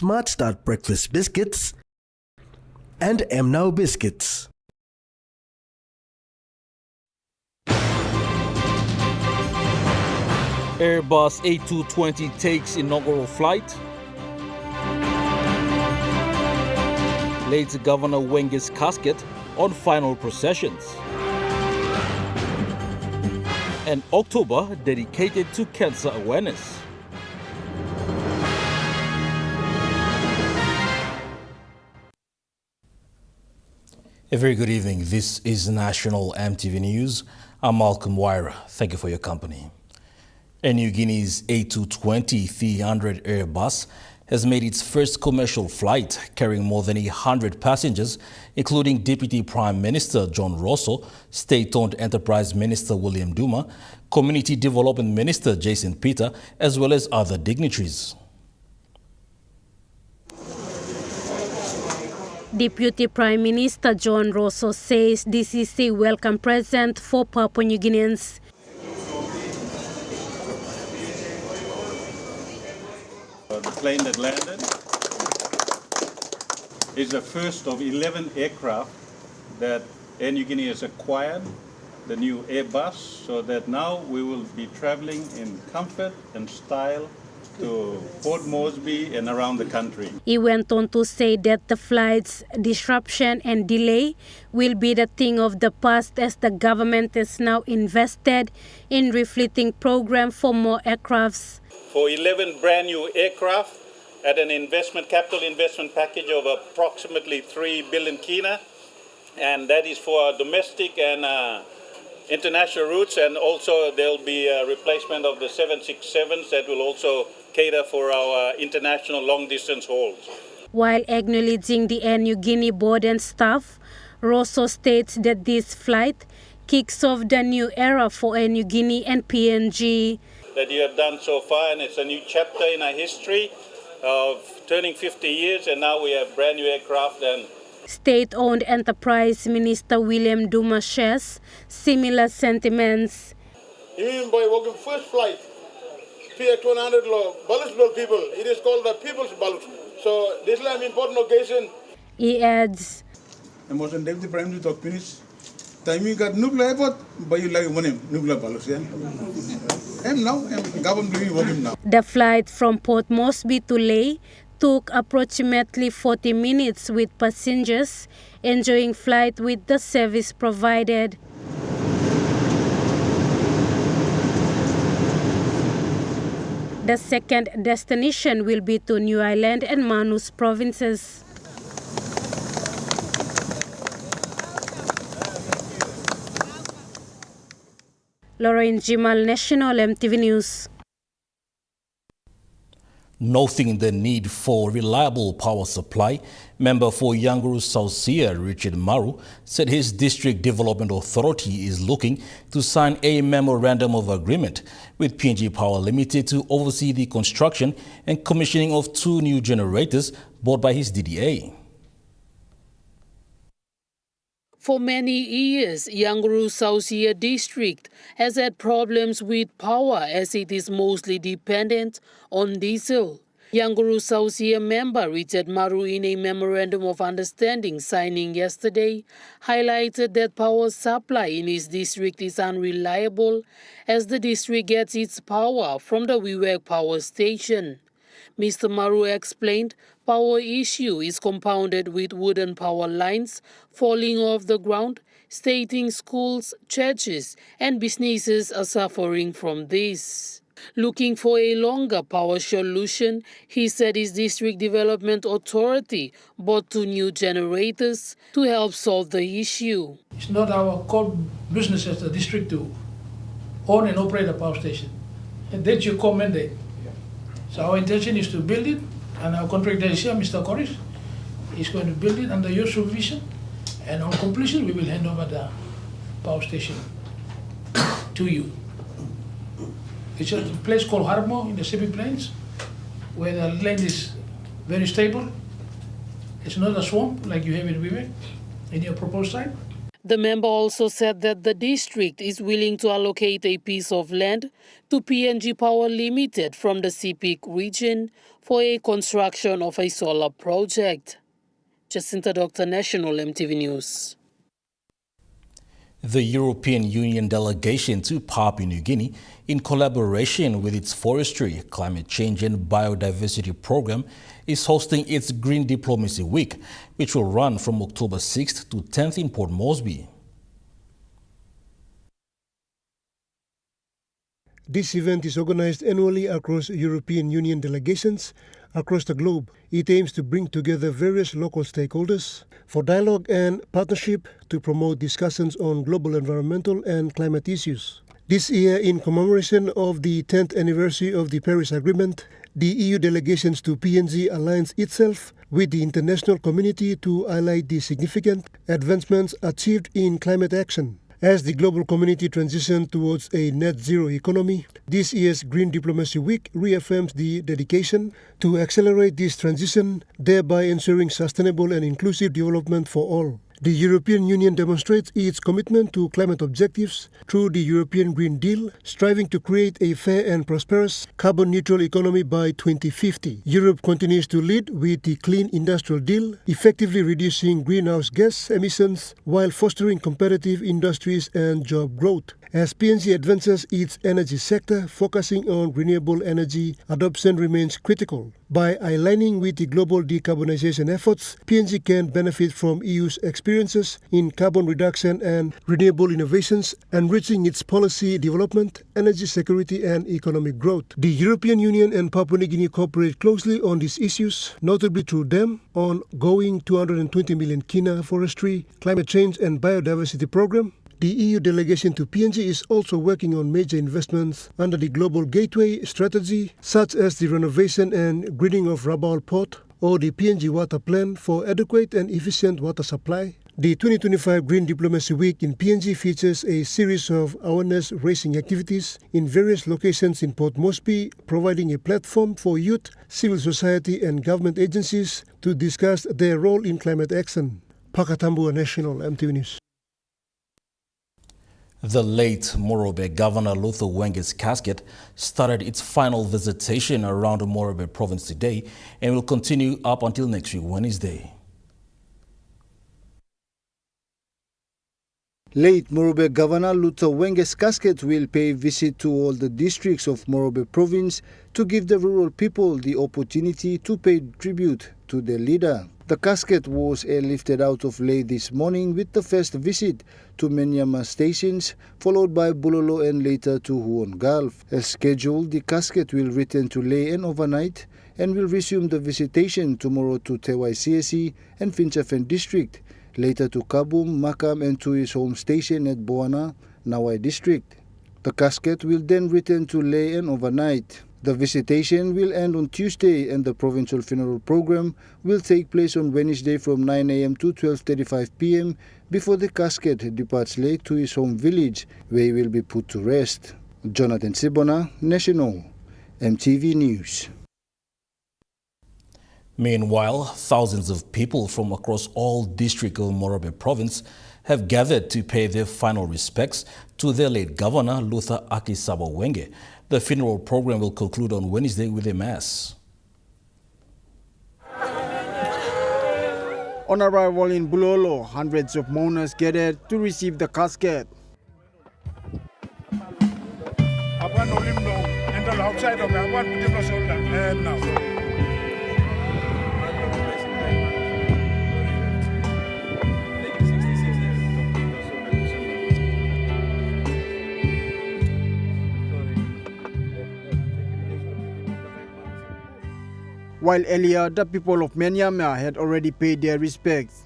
Smart Start Breakfast Biscuits, and Now Biscuits. Airbus A220 takes inaugural flight. Lays Governor Wenge's casket on final processions. And October dedicated to cancer awareness. A very good evening. This is National EMTV News. I'm Malcolm Wyra. Thank you for your company. Air New Guinea's A220-300 Airbus has made its first commercial flight, carrying more than 100 passengers, including Deputy Prime Minister John Rosso, State-owned Enterprise Minister William Duma, Community Development Minister Jason Peter, as well as other dignitaries. Deputy Prime Minister John Rosso says this is a welcome present for Papua New Guineans. The plane that landed is the first of 11 aircraft that Air New Guinea has acquired, the new Airbus, so that now we will be traveling in comfort and style to Port Moresby and around the country. He went on to say that the flight's disruption and delay will be the thing of the past as the government has now invested in refitting program for more aircrafts. For 11 brand new aircraft at an capital investment package of approximately 3 billion kina, and that is for our domestic and international routes, and also there will be a replacement of the 767s that will also cater for our international long-distance hauls. While acknowledging the Air New Guinea board and staff, Rosso states that this flight kicks off the new era for Air New Guinea and PNG. That you have done so far, and it's a new chapter in our history of turning 50 years, and now we have brand new aircraft. And State-owned Enterprise Minister William Duma shares similar sentiments. Even by walking first flight, PX-100 balance people, it is called the people's balance. So this is an important occasion. He adds, I was on Deputy Prime Minister talk finish. Timing got nuclear airport, but you like one nuclear balance. Now. The flight from Port Moresby to Lae took approximately 40 minutes with passengers enjoying flight with the service provided. The second destination will be to New Ireland and Manus provinces. Lorraine Jimal, National EMTV News. Noting the need for reliable power supply, member for Yanguru South Seer, Richard Maru, said his district development authority is looking to sign a memorandum of agreement with PNG Power Limited to oversee the construction and commissioning of 2 new generators bought by his DDA. For many years, Yanguru South Seer district has had problems with power as it is mostly dependent on diesel. Yanguru South Seer member Richard Maru, in a memorandum of understanding signing yesterday, highlighted that power supply in his district is unreliable as the district gets its power from the Wewak power station. Mr. Maru explained power issue is compounded with wooden power lines falling off the ground, stating schools, churches and businesses are suffering from this. Looking for a longer power solution, he said his district development authority bought 2 new generators to help solve the issue. It's not our core business as the district to own and operate a power station. And that's your core mandate. So our intention is to build it, and our contractor is here, Mr. Corris, is going to build it under your supervision, and on completion we will hand over the power station to you. It's a place called Harmo in the Sibi Plains, where the land is very stable. It's not a swamp like you have in Wewak in your proposed site. The member also said that the district is willing to allocate a piece of land to PNG Power Limited from the CPIC region for a construction of a solar project. Jacinta Doctor, National EMTV News. The European Union delegation to Papua New Guinea, in collaboration with its forestry, climate change and biodiversity program, is hosting its Green Diplomacy Week, which will run from October 6th to 10th in Port Moresby. This event is organized annually across European Union delegations across the globe. It aims to bring together various local stakeholders for dialogue and partnership to promote discussions on global environmental and climate issues. This year, in commemoration of the 10th anniversary of the Paris Agreement, the EU delegations to PNG aligns itself with the international community to highlight the significant advancements achieved in climate action. As the global community transitions towards a net zero economy, this year's Green Diplomacy Week reaffirms the dedication to accelerate this transition, thereby ensuring sustainable and inclusive development for all. The European Union demonstrates its commitment to climate objectives through the European Green Deal, striving to create a fair and prosperous carbon-neutral economy by 2050. Europe continues to lead with the Clean Industrial Deal, effectively reducing greenhouse gas emissions while fostering competitive industries and job growth. As PNG advances its energy sector, focusing on renewable energy adoption remains critical. By aligning with the global decarbonization efforts, PNG can benefit from EU's experiences in carbon reduction and renewable innovations, enriching its policy development, energy security and economic growth. The European Union and Papua New Guinea cooperate closely on these issues, notably through them ongoing 220 million kina forestry, climate change and biodiversity program. The EU delegation to PNG is also working on major investments under the Global Gateway strategy, such as the renovation and greening of Rabaul Port or the PNG Water Plan for adequate and efficient water supply. The 2025 Green Diplomacy Week in PNG features a series of awareness-raising activities in various locations in Port Moresby, providing a platform for youth, civil society and government agencies to discuss their role in climate action. Pakatambua National EMTV News. The late Morobe Governor Luther Wenge's casket started its final visitation around Morobe province today and will continue up until next week, Wednesday. Late Morobe Governor Luther Wenge's casket will pay a visit to all the districts of Morobe province to give the rural people the opportunity to pay tribute to their leader. The casket was airlifted out of Lae this morning with the first visit to Menyama stations, followed by Bulolo and later to Huon Gulf. As scheduled, the casket will return to Lae and overnight and will resume the visitation tomorrow to Tewai CSE and Finchafen district, later to Kabum, Makam and to his home station at Boana, Nawai district. The casket will then return to Lae and overnight. The visitation will end on Tuesday and the provincial funeral program will take place on Wednesday from 9 a.m. to 12:35 p.m. before the casket departs Lae to his home village, where he will be put to rest. Jonathan Sibona, National EMTV News. Meanwhile, thousands of people from across all districts of Morobe province have gathered to pay their final respects to their late governor, Luther Akisaba Wenge. The funeral program will conclude on Wednesday with a mass. On arrival in Bulolo, hundreds of mourners gathered to receive the casket. While earlier, the people of Menyama had already paid their respects.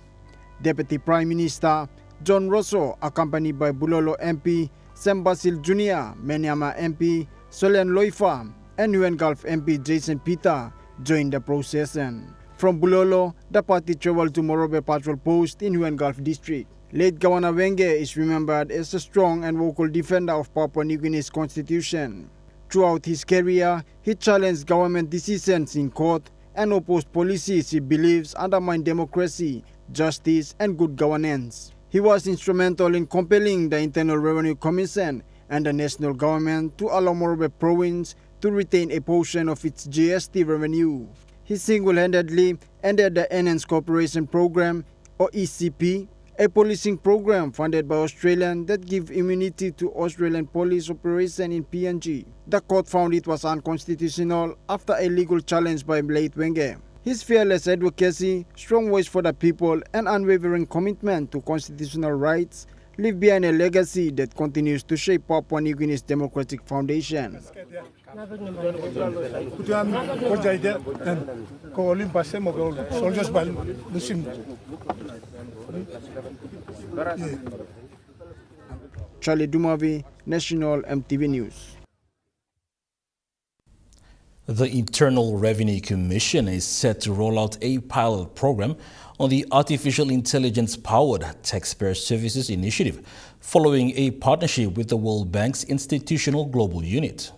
Deputy Prime Minister John Rosso, accompanied by Bulolo MP Sam Basil Jr., Menyama MP Solen Loifa, and Huon Gulf MP Jason Peter joined the procession. From Bulolo, the party traveled to Morobe Patrol Post in Huon Gulf District. Late Governor Wenge is remembered as a strong and vocal defender of Papua New Guinea's constitution. Throughout his career, he challenged government decisions in court and opposed policies he believes undermine democracy, justice, and good governance. He was instrumental in compelling the Internal Revenue Commission and the national government to allow Morobe province to retain a portion of its GST revenue. He single-handedly ended the Enhanced Cooperation Program, or ECP, a policing program funded by Australians that give immunity to Australian police operation in PNG. The court found it was unconstitutional after a legal challenge by late Wenge. His fearless advocacy, strong voice for the people, and unwavering commitment to constitutional rights leave behind a legacy that continues to shape Papua New Guinea's democratic foundation. Charlie Dumavi, National EMTV News. The Internal Revenue Commission is set to roll out a pilot program on the Artificial Intelligence-Powered Taxpayer Services Initiative, following a partnership with the World Bank's Institutional Global Unit.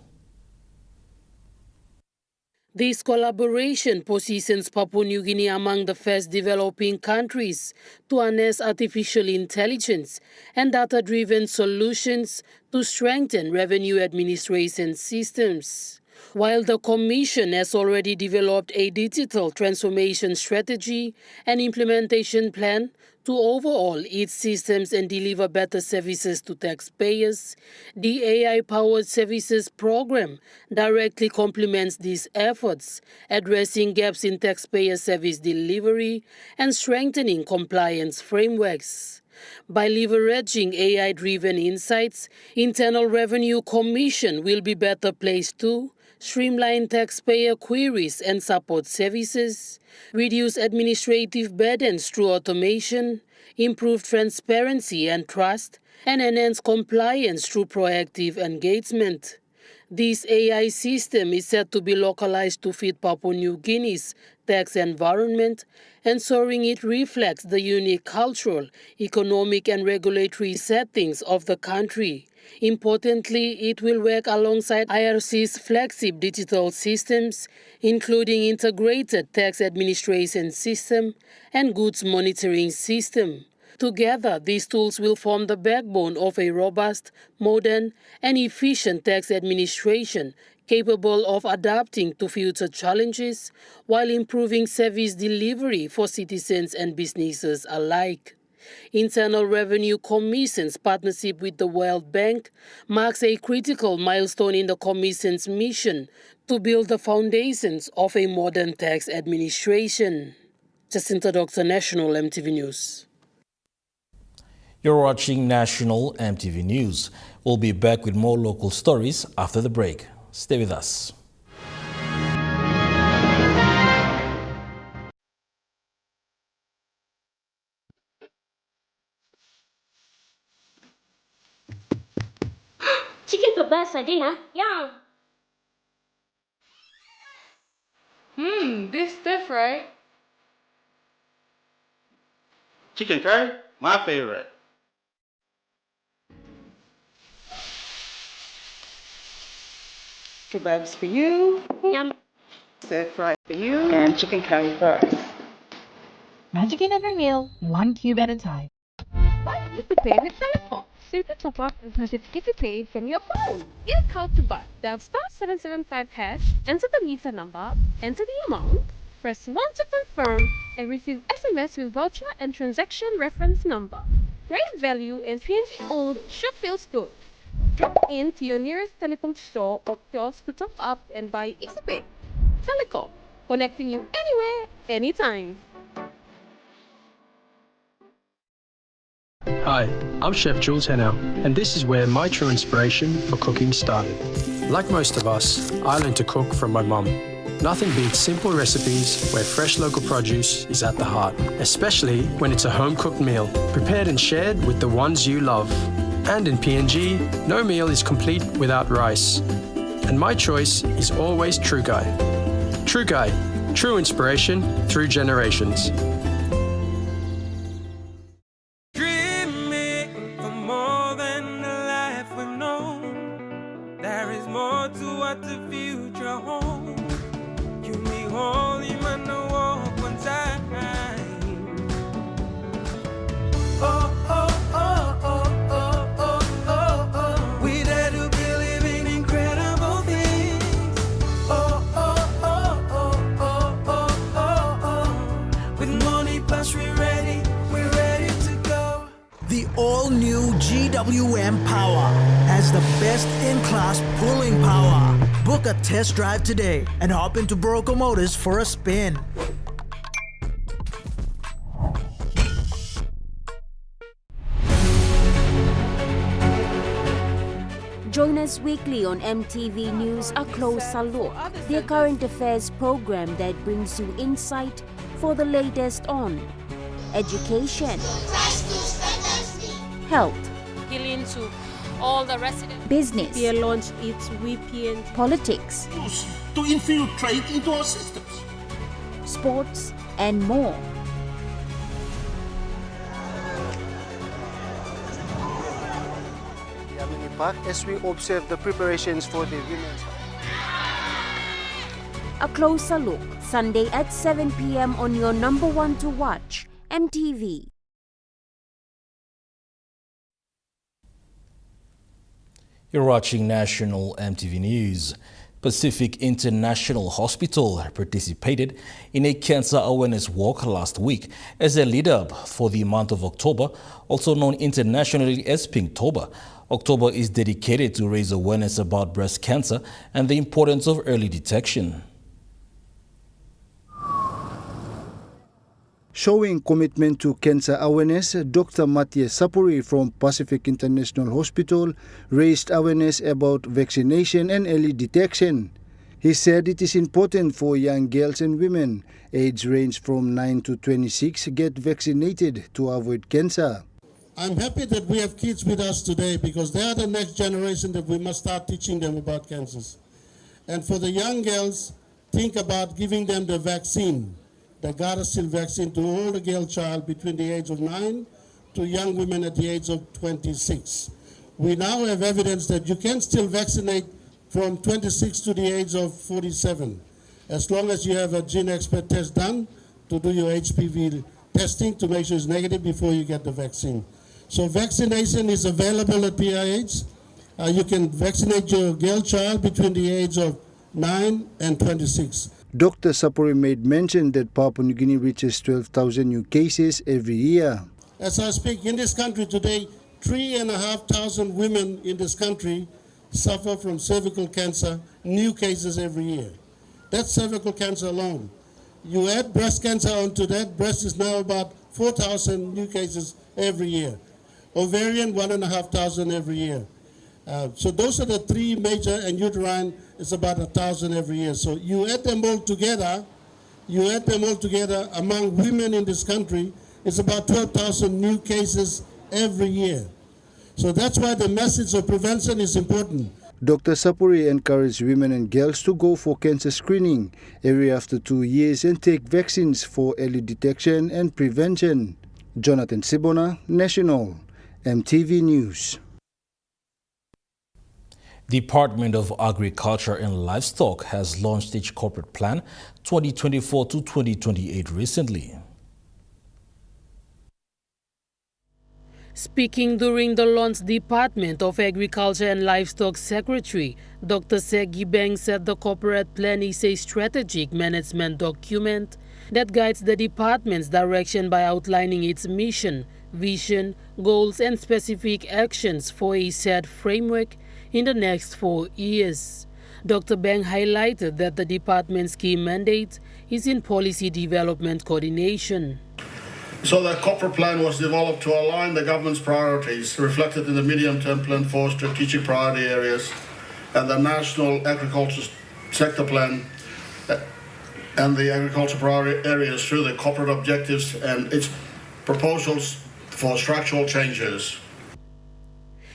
This collaboration positions Papua New Guinea among the first developing countries to harness artificial intelligence and data-driven solutions to strengthen revenue administration systems. While the Commission has already developed a digital transformation strategy and implementation plan to overhaul its systems and deliver better services to taxpayers, the AI-powered services program directly complements these efforts, addressing gaps in taxpayer service delivery and strengthening compliance frameworks. By leveraging AI-driven insights, Internal Revenue Commission will be better placed to streamline taxpayer queries and support services, reduce administrative burdens through automation, improve transparency and trust, and enhance compliance through proactive engagement. This AI system is set to be localized to fit Papua New Guinea's tax environment, ensuring it reflects the unique cultural, economic, and regulatory settings of the country. Importantly, it will work alongside IRC's flagship digital systems, including integrated tax administration system and goods monitoring system. Together, these tools will form the backbone of a robust, modern, and efficient tax administration capable of adapting to future challenges while improving service delivery for citizens and businesses alike. Internal Revenue Commission's partnership with the World Bank marks a critical milestone in the Commission's mission to build the foundations of a modern tax administration. Jacinta Doctor, National EMTV News. You're watching National EMTV News. We'll be back with more local stories after the break. Stay with us. Chicken for best for dinner. Yum. This different. Chicken curry, my favorite. Kebabs for you. Yum. Stir fry for you. And chicken curry for us. Magic in every meal, one cube at a time. Buy Easy Pay with Telecom. Super top up and receive Easy Pay from your phone. Get how to buy. Dial *775#, enter the meter number, enter the amount, press 1 to confirm, and receive SMS with voucher and transaction reference number. Great value and PNG owned sure feels good. Drop in to your nearest telecom store or kiosk to top up and buy Easy Pay. Telecom, connecting you anywhere, anytime. Hi, I'm Chef Jules Henner, and this is where my true inspiration for cooking started. Like most of us, I learned to cook from my mum. Nothing beats simple recipes where fresh local produce is at the heart, especially when it's a home-cooked meal, prepared and shared with the ones you love. And in PNG, no meal is complete without rice. And my choice is always True Guy. True Guy, true inspiration through generations. Oh, oh. GWM Power has the best in-class pulling power. Book a test drive today and hop into Broco Motors for a spin. Join us weekly on MTV News A Closer Look, their current affairs program that brings you insight for the latest on education, health, Healing to all the residents. business, They launched its VPN, politics, To infiltrate into our systems. sports, and more. Park as we observe the preparations for the women's. A Closer Look, Sunday at 7 p.m. on your number one to watch, MTV. You're watching National MTV News. Pacific International Hospital participated in a cancer awareness walk last week as a lead-up for the month of October, also known internationally as Pinktober. October is dedicated to raise awareness about breast cancer and the importance of early detection. Showing commitment to cancer awareness, Dr. Matthias Sapuri from Pacific International Hospital raised awareness about vaccination and early detection. He said it is important for young girls and women, age range from 9 to 26, get vaccinated to avoid cancer. I'm happy that we have kids with us today because they are the next generation that we must start teaching them about cancers. And for the young girls, think about giving them the vaccine, the Gardasil vaccine, to all the girl child between the age of 9 to young women at the age of 26. We now have evidence that you can still vaccinate from 26 to the age of 47, as long as you have a gene expert test done to do your HPV testing to make sure it's negative before you get the vaccine. So vaccination is available at PIH. You can vaccinate your girl child between the age of 9 and 26. Dr. Sapuri made mention that Papua New Guinea reaches 12,000 new cases every year. As I speak, in this country today, 3,500 women in this country suffer from cervical cancer, new cases every year. That's cervical cancer alone. You add breast cancer onto that, breast is now about 4,000 new cases every year. Ovarian, 1,500 every year. So those are the three major, and uterine is about 1,000 every year. So you add them all together among women in this country, it's about 12,000 new cases every year. So that's why the message of prevention is important. Dr. Sapuri encouraged women and girls to go for cancer screening every after 2 years and take vaccines for early detection and prevention. Jonathan Sibona, National MTV News. Department of Agriculture and Livestock has launched its corporate plan 2024 to 2028 recently. Speaking during the launch, Department of Agriculture and Livestock Secretary Dr. Segi Beng said the corporate plan is a strategic management document that guides the department's direction by outlining its mission, vision, goals, and specific actions for a set framework in the next 4 years. Dr. Beng highlighted that the department's key mandate is in policy development coordination. So the corporate plan was developed to align the government's priorities reflected in the medium-term plan for strategic priority areas and the National Agriculture Sector Plan and the agriculture priority areas through the corporate objectives and its proposals for structural changes.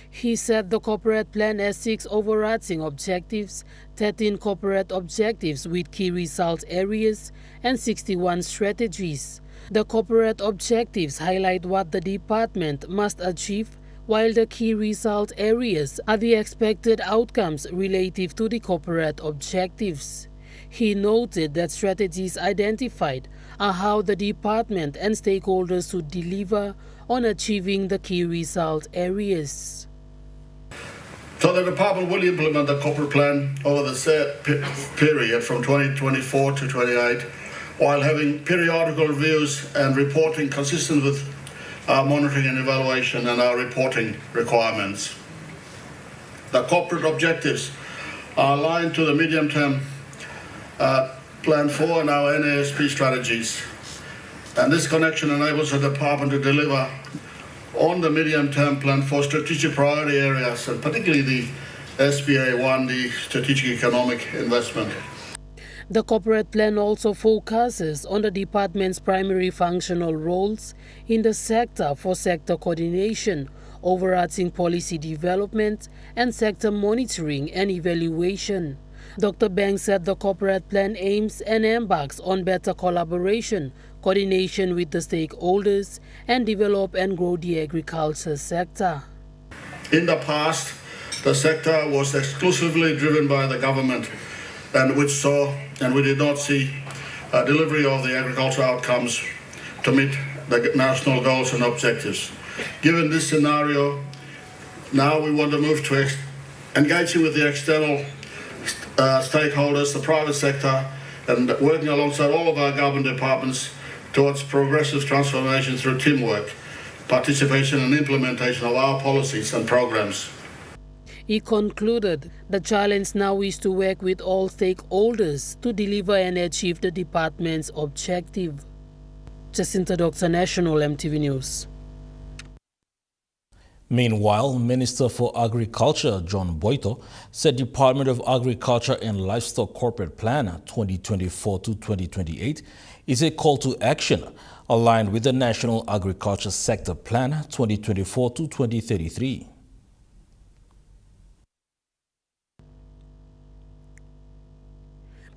He said the corporate plan has 6 overarching objectives, 13 corporate objectives with key result areas, and 61 strategies. The corporate objectives highlight what the department must achieve, while the key result areas are the expected outcomes relative to the corporate objectives. He noted that strategies identified are how the department and stakeholders should deliver on achieving the key result areas. So the department will implement the corporate plan over the set period from 2024 to 28, while having periodical reviews and reporting consistent with our monitoring and evaluation, and our reporting requirements. The corporate objectives are aligned to the medium-term Plan 4 and our NASP strategies. And this connection enables the department to deliver on the medium-term Plan 4 strategic priority areas, and particularly the SPA1, the strategic economic investment. The corporate plan also focuses on the department's primary functional roles in the sector for sector coordination, overarching policy development, and sector monitoring and evaluation. Dr. Banks said the corporate plan aims and embarks on better collaboration, coordination with the stakeholders, and develop and grow the agriculture sector. In the past, the sector was exclusively driven by the government, and we did not see a delivery of the agricultural outcomes to meet the national goals and objectives. Given this scenario, now we want to move to engaging with the external stakeholders, the private sector, and working alongside all of our government departments towards progressive transformation through teamwork, participation and implementation of our policies and programs. He concluded the challenge now is to work with all stakeholders to deliver and achieve the department's objective. Jacinta Doctor, National EMTV News. Meanwhile, Minister for Agriculture John Boito said Department of Agriculture and Livestock Corporate Plan 2024 to 2028 is a call to action aligned with the National Agriculture Sector Plan 2024 to 2033.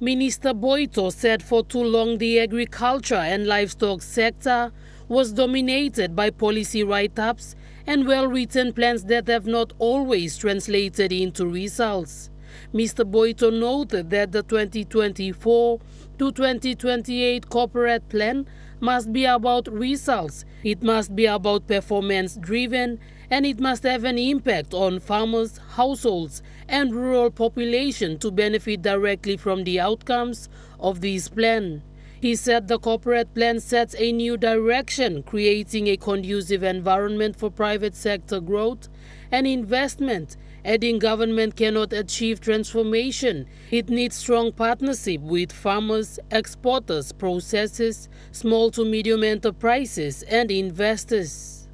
Minister Boito said for too long the agriculture and livestock sector was dominated by policy write-ups and well-written plans that have not always translated into results. Mr. Boito noted that the 2024 to 2028 corporate plan must be about results, it must be about performance-driven, and it must have an impact on farmers, households, and rural population to benefit directly from the outcomes of this plan. He said the corporate plan sets a new direction, creating a conducive environment for private sector growth and investment, adding government cannot achieve transformation. It needs strong partnership with farmers, exporters, processors, small to medium enterprises, and investors.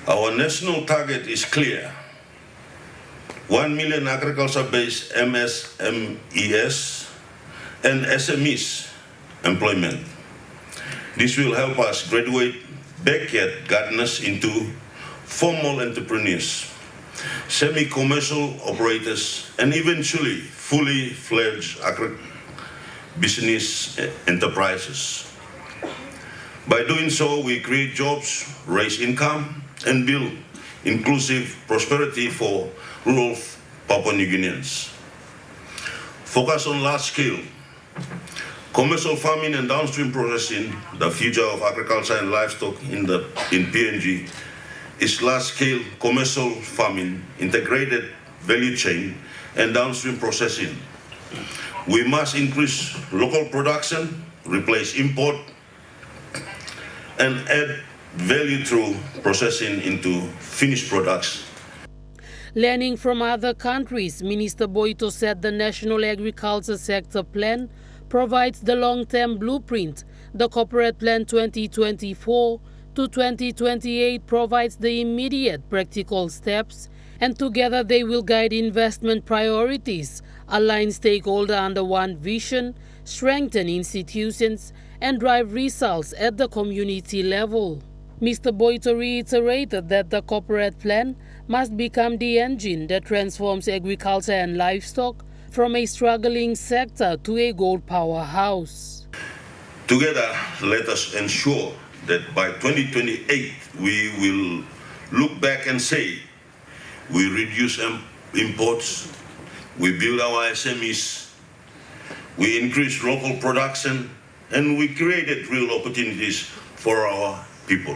Our national target is clear. 1 million agriculture-based MSMEs and SMEs employment. This will help us graduate backyard gardeners into formal entrepreneurs, semi-commercial operators, and eventually fully fledged agribusiness enterprises. By doing so, we create jobs, raise income, and build inclusive prosperity for rural Papua New Guineans. Focus on large-scale commercial farming and downstream processing. The future of agriculture and livestock in PNG is large-scale commercial farming, integrated value chain, and downstream processing. We must increase local production, replace import, and add value through processing into finished products. Learning from other countries, Minister Boito said the National Agriculture Sector Plan provides the long-term blueprint. The Corporate Plan 2024 to 2028 provides the immediate practical steps, and together they will guide investment priorities, align stakeholders under one vision, strengthen institutions, and drive results at the community level. Mr. Boito reiterated that the corporate plan must become the engine that transforms agriculture and livestock from a struggling sector to a gold powerhouse. Together, let us ensure that by 2028, we will look back and say, we reduce imports, we build our SMEs, we increase local production, and we created real opportunities for our people.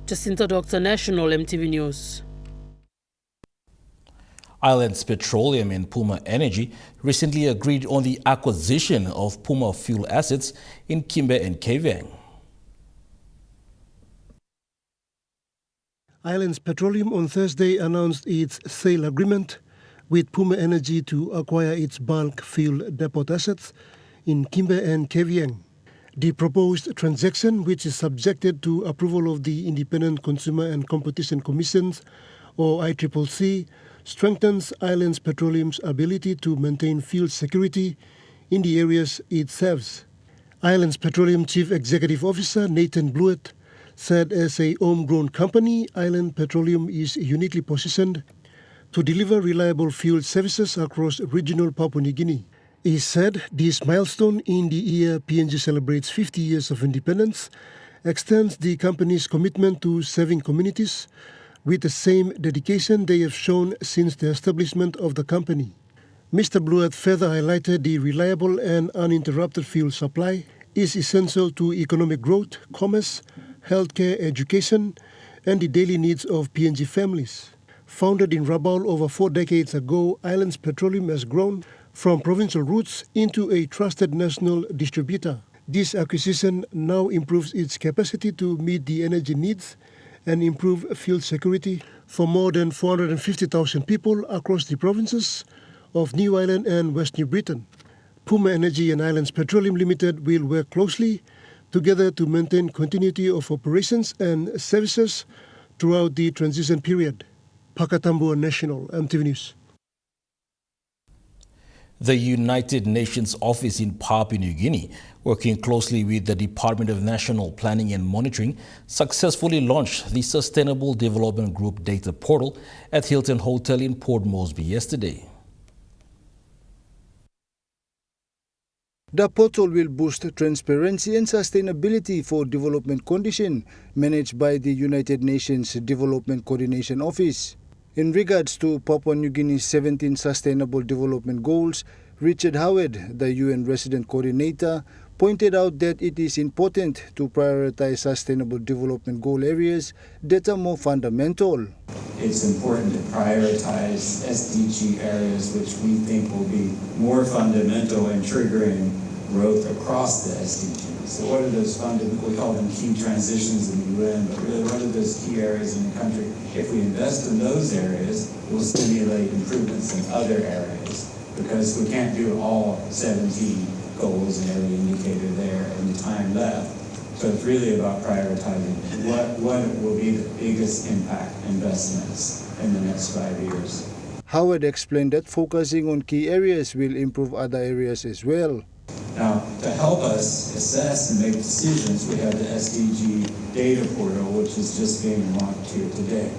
Jacinta Doctor, National EMTV News. Islands Petroleum and Puma Energy recently agreed on the acquisition of Puma fuel assets in Kimbe and Kevang. Islands Petroleum on Thursday announced its sale agreement with Puma Energy to acquire its bulk fuel depot assets in Kimbe and Kevieng. The proposed transaction, which is subjected to approval of the Independent Consumer and Competition Commissions, or ICCC, strengthens Islands Petroleum's ability to maintain fuel security in the areas it serves. Islands Petroleum Chief Executive Officer Nathan Blewett said as a homegrown company, Island Petroleum is uniquely positioned to deliver reliable fuel services across regional Papua New Guinea. He said this milestone in the year PNG celebrates 50 years of independence extends the company's commitment to serving communities with the same dedication they have shown since the establishment of the company. Mr. Blewett further highlighted the reliable and uninterrupted fuel supply is essential to economic growth, commerce, healthcare, education, and the daily needs of PNG families. Founded in Rabaul over 4 decades ago, Islands Petroleum has grown from provincial roots into a trusted national distributor. This acquisition now improves its capacity to meet the energy needs and improve fuel security for more than 450,000 people across the provinces of New Ireland and West New Britain. Puma Energy and Islands Petroleum Limited will work closely together to maintain continuity of operations and services throughout the transition period. Pakatambua National, MTV News. The United Nations office in Papua New Guinea, working closely with the Department of National Planning and Monitoring, successfully launched the Sustainable Development Group data portal at Hilton Hotel in Port Moresby yesterday. The portal will boost transparency and sustainability for development condition managed by the United Nations Development Coordination Office. In regards to Papua New Guinea's 17 Sustainable Development Goals, Richard Howard, the UN Resident Coordinator, pointed out that it is important to prioritize Sustainable Development Goal areas that are more fundamental. It's important to prioritize SDG areas which we think will be more fundamental in triggering growth across the SDGs. So what are those fundamental, we call them key transitions in the UN, but really what are those key areas in the country? If we invest in those areas, we'll stimulate improvements in other areas because we can't do all 17 goals and every indicator there in the time left. So it's really about prioritizing what will be the biggest impact investments in the next 5 years. Howard explained that focusing on key areas will improve other areas as well. Now, to help us assess and make decisions, we have the SDG data portal, which is just being launched here today.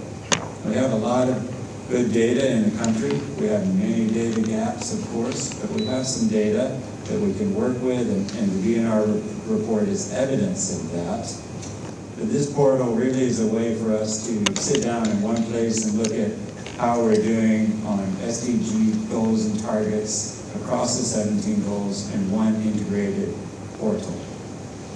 We have a lot of good data in the country. We have many data gaps, of course, but we have some data that we can work with, and the DNR report is evidence of that. But this portal really is a way for us to sit down in one place and look at how we're doing on SDG goals and targets across the 17 goals in one integrated portal.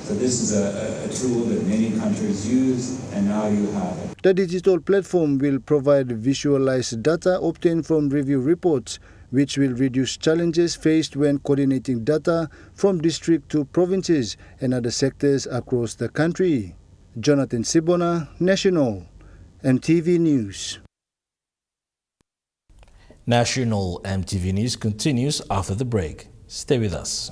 So this is a tool that many countries use, and now you have it. The digital platform will provide visualized data obtained from review reports, which will reduce challenges faced when coordinating data from district to provinces and other sectors across the country. Jonathan Sibona, National, MTV News. National MTV News continues after the break. Stay with us.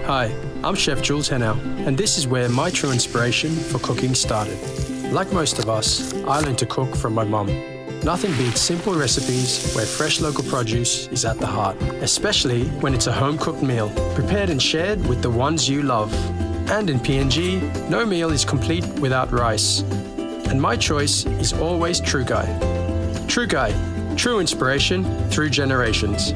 Hi, I'm Chef Jules Henao, and this is where my true inspiration for cooking started. Like most of us, I learned to cook from my mum. Nothing beats simple recipes where fresh local produce is at the heart, especially when it's a home-cooked meal, prepared and shared with the ones you love. And in PNG, no meal is complete without rice. And my choice is always True Guy. True Guy, true inspiration through generations.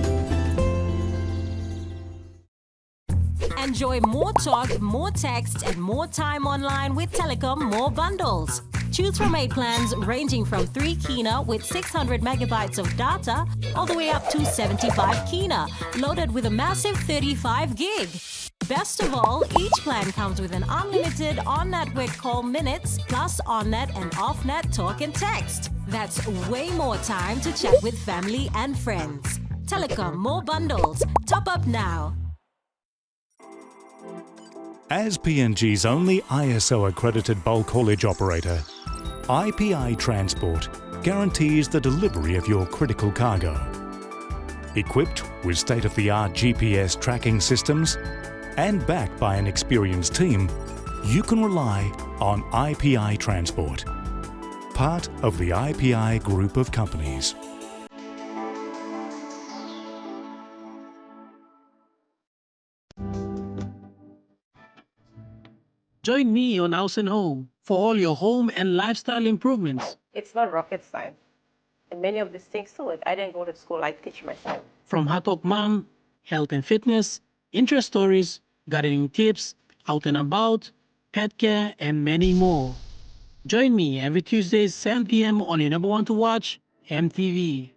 Enjoy more talk, more text, and more time online with Telecom More Bundles. Choose from 8 plans ranging from 3 kina with 600 megabytes of data all the way up to 75 kina, loaded with a massive 35 gig. Best of all, each plan comes with an unlimited on-network call minutes plus on-net and off-net talk and text. That's way more time to chat with family and friends. Telecom More Bundles. Top up now. As PNG's only ISO-accredited bulk haulage operator, IPI Transport guarantees the delivery of your critical cargo. Equipped with state-of-the-art GPS tracking systems and backed by an experienced team, you can rely on IPI Transport, part of the IPI group of companies. Join me on House and Home for all your home and lifestyle improvements. It's not rocket science. And many of these things too, if I didn't go to school, I teach myself. From Hatok Mom, health and fitness, interest stories, gardening tips, out and about, pet care, and many more. Join me every Tuesday, 7 p.m. on your number one to watch, EMTV.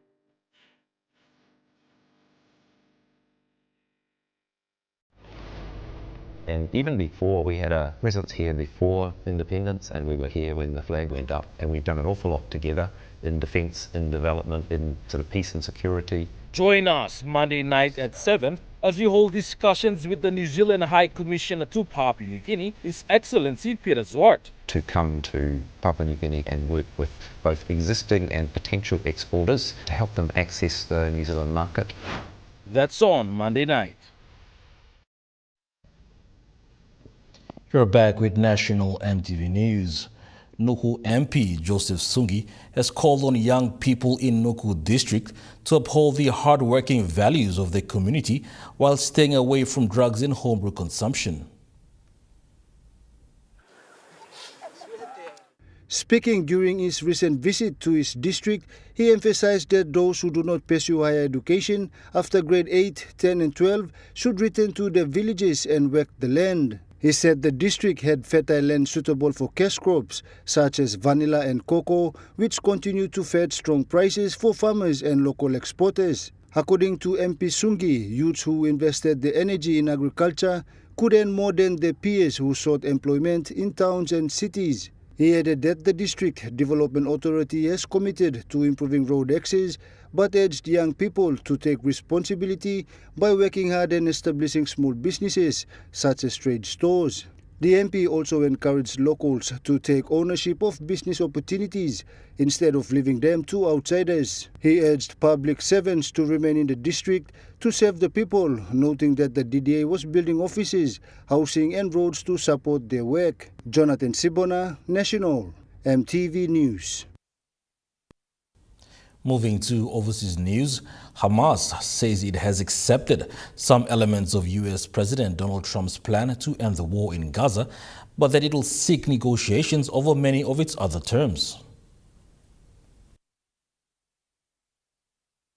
And even before, we had a presence here before independence, and we were here when the flag went up. And we've done an awful lot together in defence, in development, in sort of peace and security. Join us Monday night at 7 as we hold discussions with the New Zealand High Commissioner to Papua New Guinea, His Excellency Peter Zwart. To come to Papua New Guinea and work with both existing and potential exporters to help them access the New Zealand market. That's on Monday night. You're back with National MTV News. Nuku MP Joseph Sungi has called on young people in Nuku district to uphold the hard-working values of their community while staying away from drugs and homebrew consumption. Speaking during his recent visit to his district, he emphasized that those who do not pursue higher education after grade 8, 10 and 12 should return to their villages and work the land. He said the district had fertile land suitable for cash crops such as vanilla and cocoa, which continue to fetch strong prices for farmers and local exporters. According to MP Sungi, youths who invested their energy in agriculture could earn more than their peers who sought employment in towns and cities. He added that the District Development Authority has committed to improving road access, but urged young people to take responsibility by working hard and establishing small businesses, such as trade stores. The MP also encouraged locals to take ownership of business opportunities instead of leaving them to outsiders. He urged public servants to remain in the district to serve the people, noting that the DDA was building offices, housing and roads to support their work. Jonathan Sibona, National, MTV News. Moving to overseas news, Hamas says it has accepted some elements of U.S. President Donald Trump's plan to end the war in Gaza, but that it will seek negotiations over many of its other terms.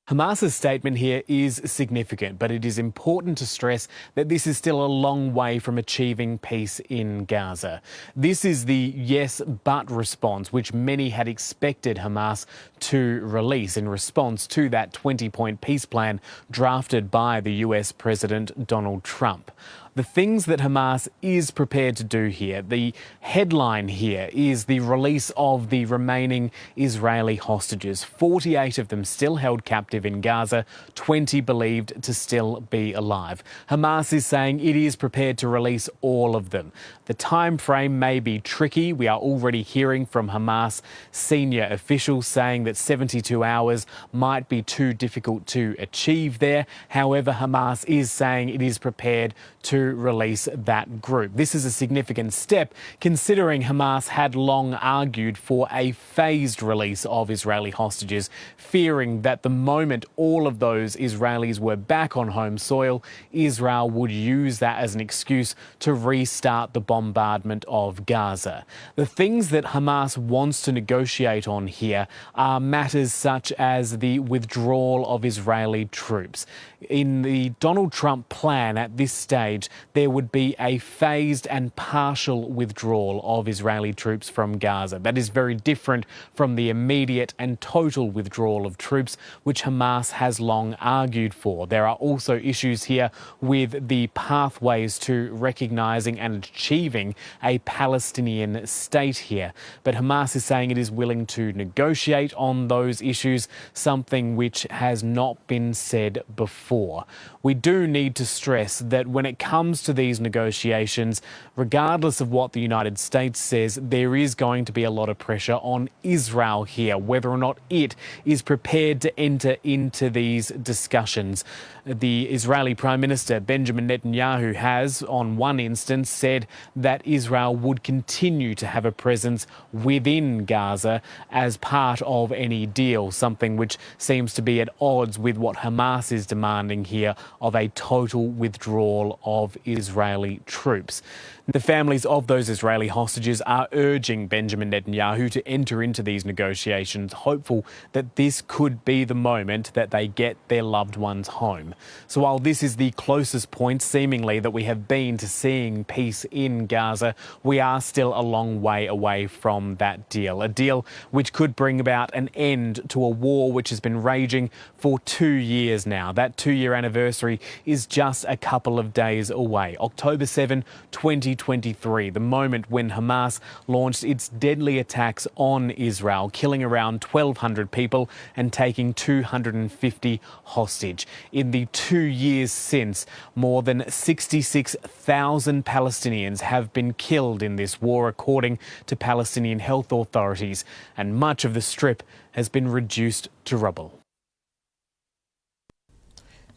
Hamas's statement here is significant, but it is important to stress that this is still a long way from achieving peace in Gaza. This is the yes but response which many had expected Hamas to release in response to that 20-point peace plan drafted by the US President Donald Trump. The things that Hamas is prepared to do here, the headline here is the release of the remaining Israeli hostages, 48 of them still held captive in Gaza, 20 believed to still be alive. Hamas is saying it is prepared to release all of them. The time frame may be tricky. We are already hearing from Hamas senior officials saying that 72 hours might be too difficult to achieve there. However, Hamas is saying it is prepared to release that group. This is a significant step considering Hamas had long argued for a phased release of Israeli hostages, fearing that the moment all of those Israelis were back on home soil, Israel would use that as an excuse to restart the bombardment of Gaza. The things that Hamas wants to negotiate on here are matters such as the withdrawal of Israeli troops. In the Donald Trump plan at this stage, there would be a phased and partial withdrawal of Israeli troops from Gaza. That is very different from the immediate and total withdrawal of troops, which Hamas has long argued for. There are also issues here with the pathways to recognising and achieving a Palestinian state here. But Hamas is saying it is willing to negotiate on those issues, something which has not been said before. We do need to stress that when it comes to these negotiations, regardless of what the United States says, there is going to be a lot of pressure on Israel here, whether or not it is prepared to enter into these discussions. The Israeli Prime Minister Benjamin Netanyahu has, on one instance, said that Israel would continue to have a presence within Gaza as part of any deal, something which seems to be at odds with what Hamas is demanding here of a total withdrawal of Israeli troops. The families of those Israeli hostages are urging Benjamin Netanyahu to enter into these negotiations, hopeful that this could be the moment that they get their loved ones home. So while this is the closest point, seemingly, that we have been to seeing peace in Gaza, we are still a long way away from that deal. A deal which could bring about an end to a war which has been raging for 2 years now. That 2-year anniversary is just a couple of days away. October 7, 2023, the moment when Hamas launched its deadly attacks on Israel, killing around 1,200 people and taking 250 hostage. In the 2 years since, more than 66,000 Palestinians have been killed in this war, according to Palestinian health authorities, and much of the Strip has been reduced to rubble.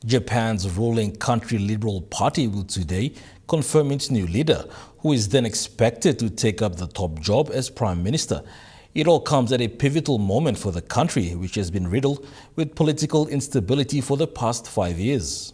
Japan's ruling country Liberal Party will today confirm its new leader, who is then expected to take up the top job as Prime Minister. It all comes at a pivotal moment for the country, which has been riddled with political instability for the past 5 years.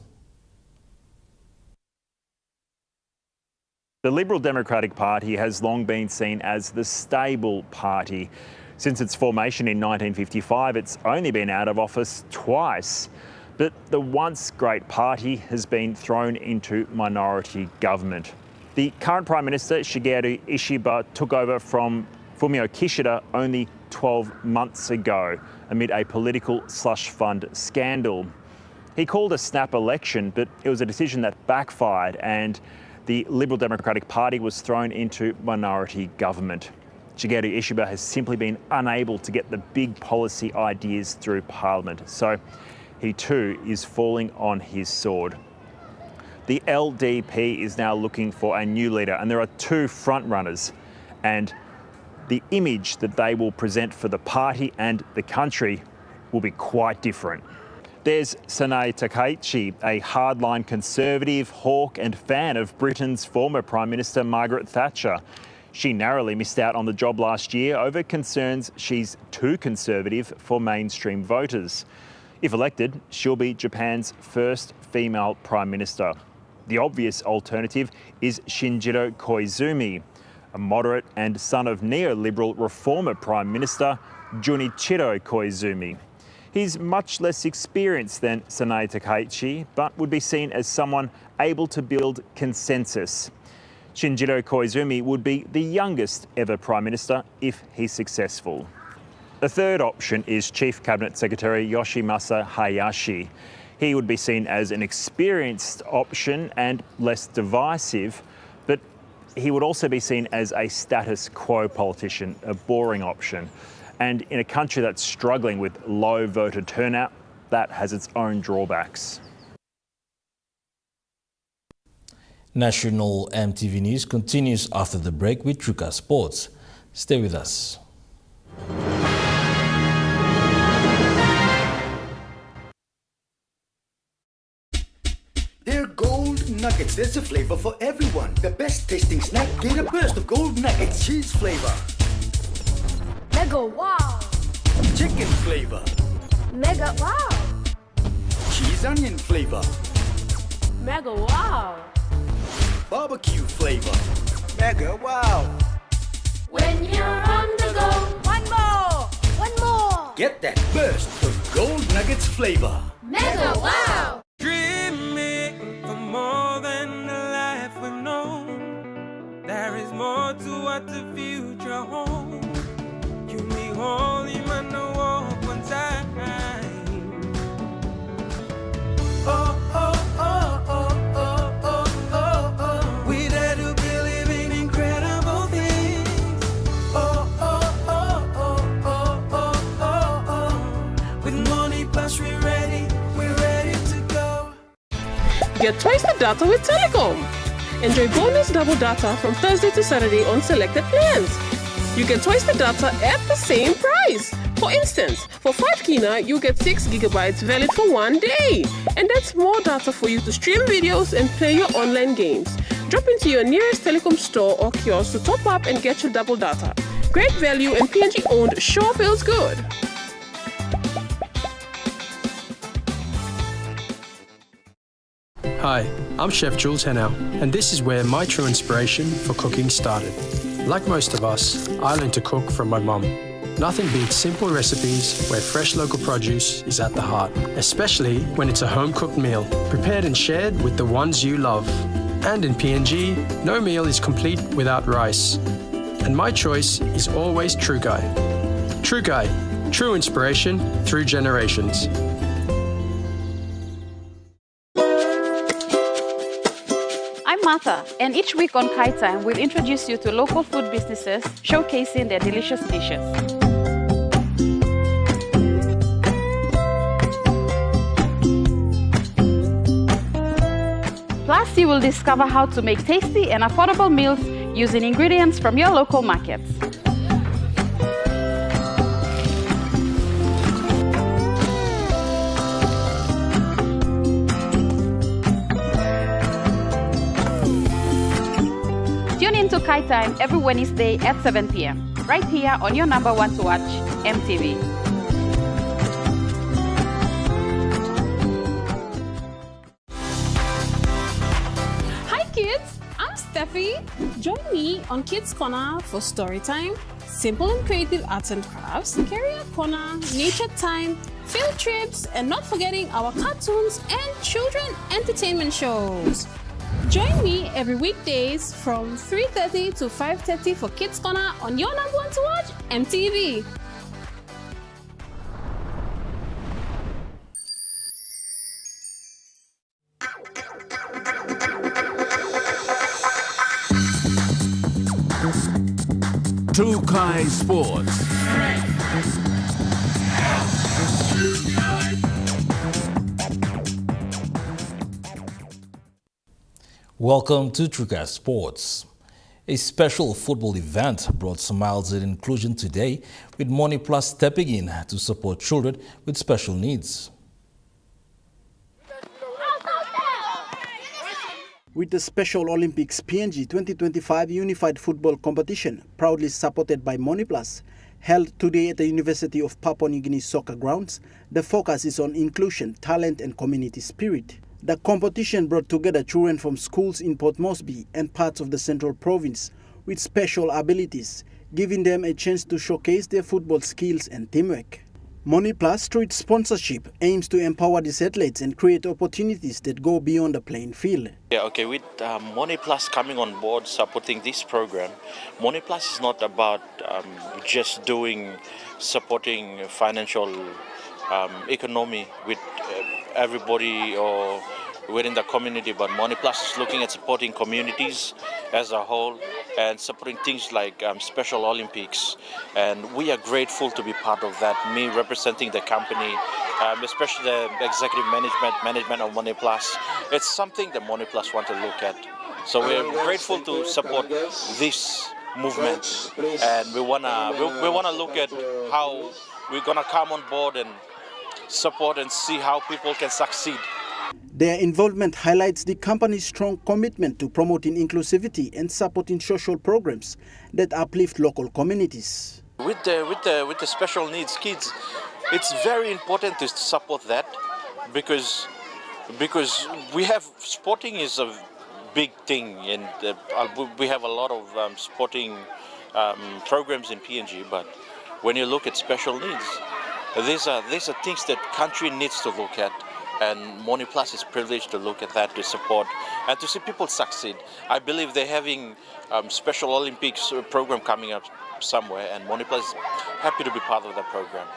The Liberal Democratic Party has long been seen as the stable party. Since its formation in 1955, it's only been out of office twice. But the once great party has been thrown into minority government. The current Prime Minister, Shigeru Ishiba, took over from Fumio Kishida only 12 months ago amid a political slush fund scandal. He called a snap election, but it was a decision that backfired and the Liberal Democratic Party was thrown into minority government. Shigeru Ishiba has simply been unable to get the big policy ideas through Parliament, so he too is falling on his sword. The LDP is now looking for a new leader, and there are two frontrunners, and the image that they will present for the party and the country will be quite different. There's Sanae Takaichi, a hardline conservative, hawk and fan of Britain's former Prime Minister Margaret Thatcher. She narrowly missed out on the job last year over concerns she's too conservative for mainstream voters. If elected, she'll be Japan's first female Prime Minister. The obvious alternative is Shinjiro Koizumi, a moderate and son of neoliberal reformer Prime Minister Junichiro Koizumi. He's much less experienced than Sanae Takaichi, but would be seen as someone able to build consensus. Shinjiro Koizumi would be the youngest ever Prime Minister if he's successful. The third option is Chief Cabinet Secretary Yoshimasa Hayashi. He would be seen as an experienced option and less divisive, but he would also be seen as a status quo politician, a boring option. And in a country that's struggling with low voter turnout, that has its own drawbacks. National EMTV News continues after the break with Truka Sports. Stay with us. They're gold nuggets. There's a flavor for everyone. The best tasting snack. Get a burst of gold nuggets. Cheese flavor. Mega wow. Chicken flavor. Mega wow. Cheese onion flavor. Mega wow. Barbecue flavor. Mega wow. When you're on the go, one more. One more. Get that burst of gold nuggets flavor. Mega wow. Dreaming for more than a life. get twice the data with Telecom. Enjoy bonus double data from Thursday to Saturday on selected plans. You get twice the data at the same price. For instance, for 5 kina, you get 6 gigabytes valid for 1 day. And that's more data for you to stream videos and play your online games. Drop into your nearest Telecom store or kiosk to top up and get your double data. Great value and PNG owned sure feels good. Hi, I'm Chef Jules Hennow, and this is where my true inspiration for cooking started. Like most of us, I learned to cook from my mum. Nothing beats simple recipes where fresh local produce is at the heart, especially when it's a home-cooked meal, prepared and shared with the ones you love. And in PNG, no meal is complete without rice. And my choice is always True Guy. True Guy, true inspiration through generations. I'm Martha, and each week on Kai Time, we'll introduce you to local food businesses showcasing their delicious dishes. Plus, you will discover how to make tasty and affordable meals using ingredients from your local markets. Tune in to Kai Time every Wednesday at 7 p.m. right here on your number one to watch, MTV. Hi kids, I'm Steffi. Join me on Kids Corner for story time, simple and creative arts and crafts, career corner, nature time, field trips, and not forgetting our cartoons and children entertainment shows. Join me every weekdays from 3:30 to 5:30 for Kids Corner on your number one to watch, MTV. Tukai Sports. Welcome to Truka Sports. A special football event brought smiles and inclusion today, with Money Plus stepping in to support children with special needs. With the Special Olympics PNG 2025 Unified Football Competition, proudly supported by Money Plus, held today at the University of Papua New Guinea Soccer Grounds, the focus is on inclusion, talent and community spirit. The competition brought together children from schools in Port Moresby and parts of the Central Province with special abilities, giving them a chance to showcase their football skills and teamwork. Money Plus, through its sponsorship, aims to empower these athletes and create opportunities that go beyond the playing field. With Money Plus coming on board, supporting this program, Money Plus is not about just supporting financial economy with everybody or within the community, but Money Plus is looking at supporting communities as a whole and supporting things like Special Olympics, and we are grateful to be part of that. Me representing the company, especially the executive management of Money Plus, it's something that Money Plus want to look at. So we're grateful to support this movement, and we wanna look at how we're gonna come on board and support and see how people can succeed. Their involvement highlights the company's strong commitment to promoting inclusivity and supporting social programs that uplift local communities. With the special needs kids, it's very important to support that because we have sporting is a big thing, and we have a lot of sporting programs in PNG. But when you look at special needs, these are things that country needs to look at. And Money Plus is privileged to look at that, to support, and to see people succeed. I believe they're having Special Olympics program coming up somewhere, and Money Plus is happy to be part of that program.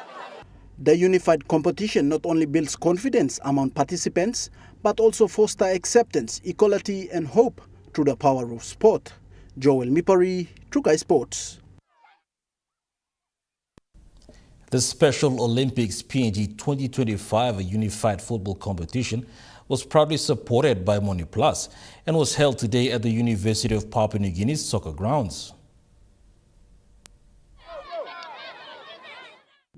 The unified competition not only builds confidence among participants, but also foster acceptance, equality and hope through the power of sport. Joel Mipari, Trukai Sports. The Special Olympics PNG 2025 Unified Football Competition was proudly supported by Money Plus and was held today at the University of Papua New Guinea's soccer grounds.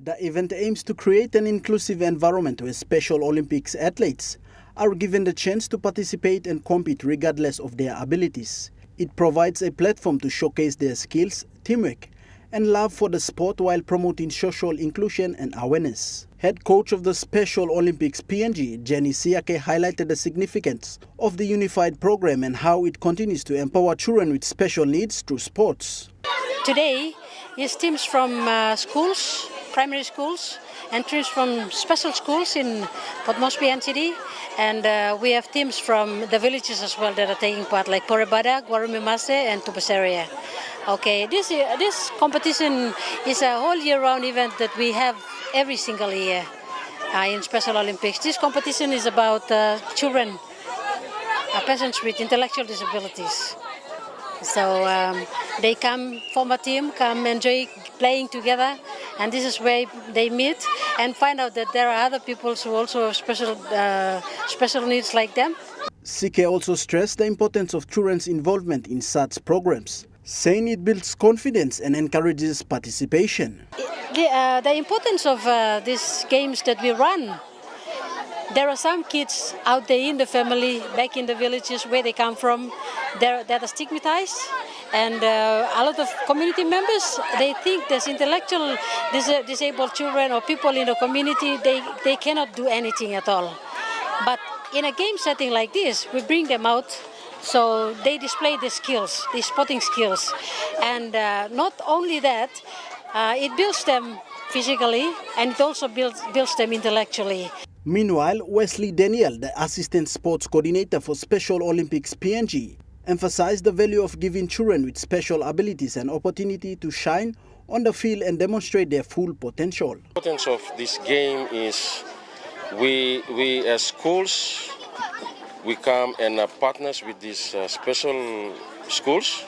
The event aims to create an inclusive environment where Special Olympics athletes are given the chance to participate and compete regardless of their abilities. It provides a platform to showcase their skills, teamwork, and love for the sport while promoting social inclusion and awareness. Head coach of the Special Olympics PNG, Jenny Siake, highlighted the significance of the unified program and how it continues to empower children with special needs through sports. Today is teams from schools, primary schools, and teams from special schools in Port Moresby NCD, and we have teams from the villages as well that are taking part, like Porebada, Guarumi Mase, and Tupaseria. Okay, this competition is a whole year-round event that we have every single year in Special Olympics. This competition is about children, persons with intellectual disabilities. So they come, form a team, come enjoy playing together, and this is where they meet and find out that there are other people who also have special needs like them. Sike also stressed the importance of children's involvement in such programs, saying it builds confidence and encourages participation. The importance of these games that we run, there are some kids out there in the family, back in the villages where they come from, that are stigmatized, and a lot of community members, they think there's intellectual disabled children or people in the community, they cannot do anything at all. But in a game setting like this, we bring them out so they display the skills, the sporting skills. And not only that, it builds them physically and it also builds them intellectually. Meanwhile, Wesley Daniel, the Assistant Sports Coordinator for Special Olympics PNG, emphasized the value of giving children with special abilities an opportunity to shine on the field and demonstrate their full potential. The importance of this game is we as schools, we come and partners with these special schools